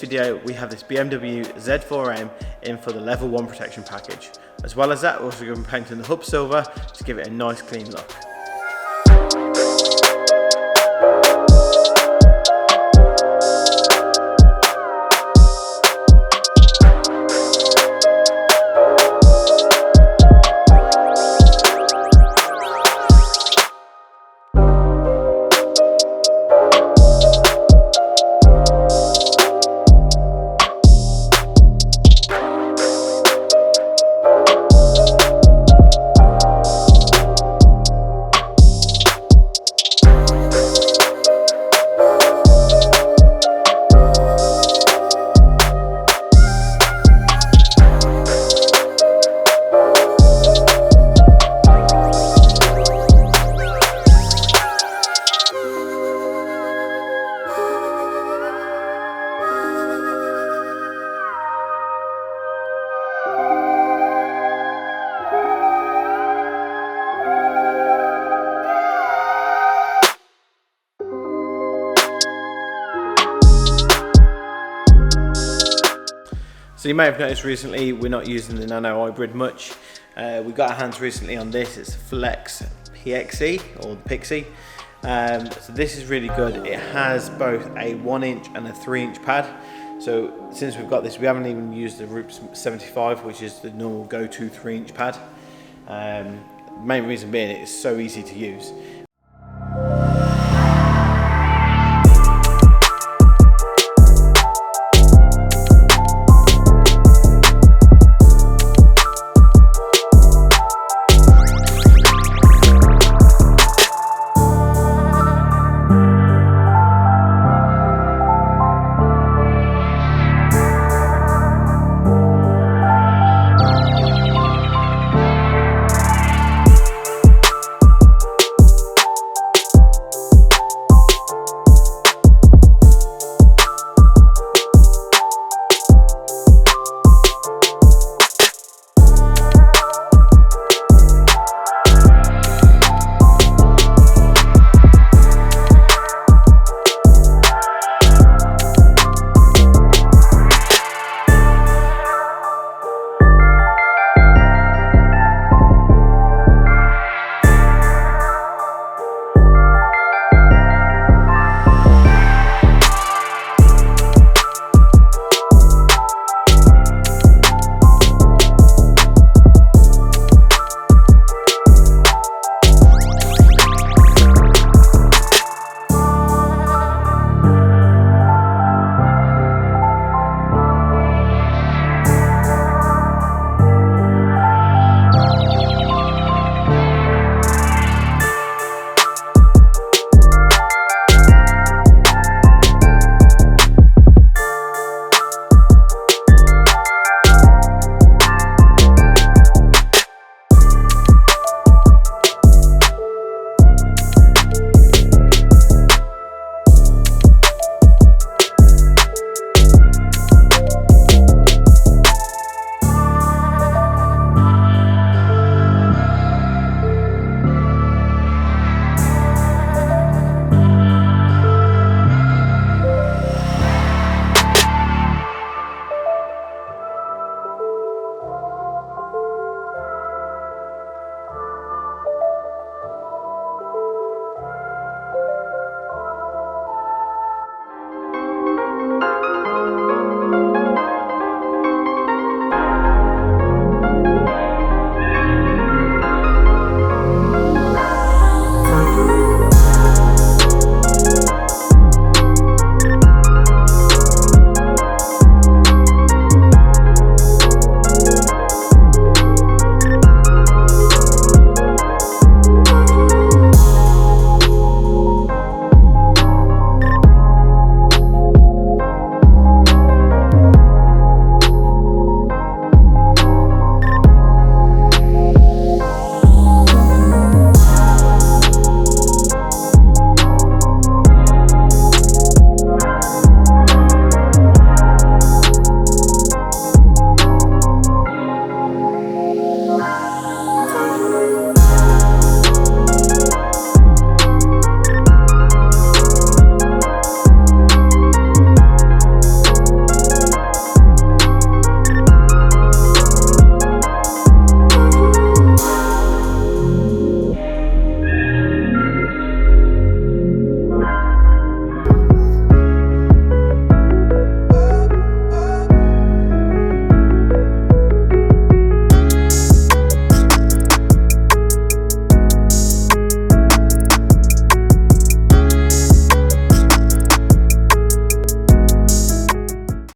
video we have this BMW Z4 in for the level 1 protection package. As well as that, we're also going to be painting the hub silver to give it a nice clean look. So you may have noticed recently we're not using the Nano Hybrid much. We got our hands recently on this. It's the Flex PXE or the Pixie. So this is really good. It has both a 1-inch and a 3-inch pad. So since we've got this, we haven't even used the Route 75, which is the normal go-to 3-inch pad. Main reason being it's so easy to use.